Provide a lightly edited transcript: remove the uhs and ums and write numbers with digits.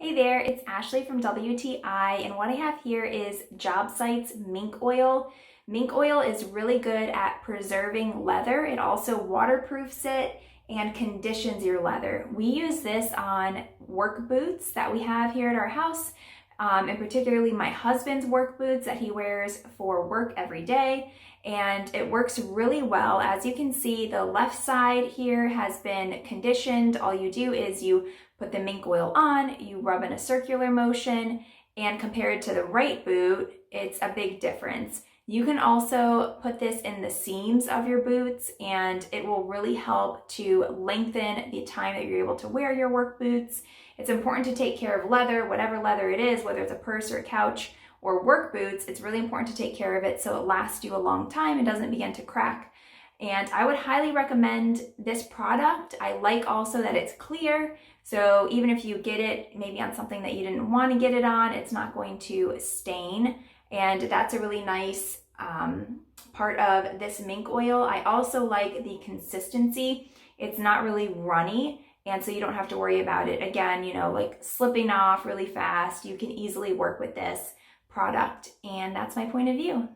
Hey there, it's Ashley from WTI, and what I have here is JobSite's Mink oil. Mink oil is really good at preserving leather. It also waterproofs it and conditions your leather. We use this on work boots that we have here at our house, and particularly my husband's work boots that he wears for work every day. And it works really well. As you can see, the left side here has been conditioned. All you do is you put the mink oil on, you rub in a circular motion, and compared to the right boot, it's a big difference. You can also put this in the seams of your boots, and it will really help to lengthen the time that you're able to wear your work boots. It's important to take care of leather, whatever leather it is, whether it's a purse or a couch or work boots. It's really important to take care of it so it lasts you a long time and doesn't begin to crack. And I would highly recommend this product. I like also that it's clear, so even if you get it maybe on something that you didn't want to get it on, it's not going to stain. And that's a really nice part of this mink oil. I also like the consistency. It's not really runny, and so you don't have to worry about it, again, like slipping off really fast. You can easily work with this product, and that's my point of view.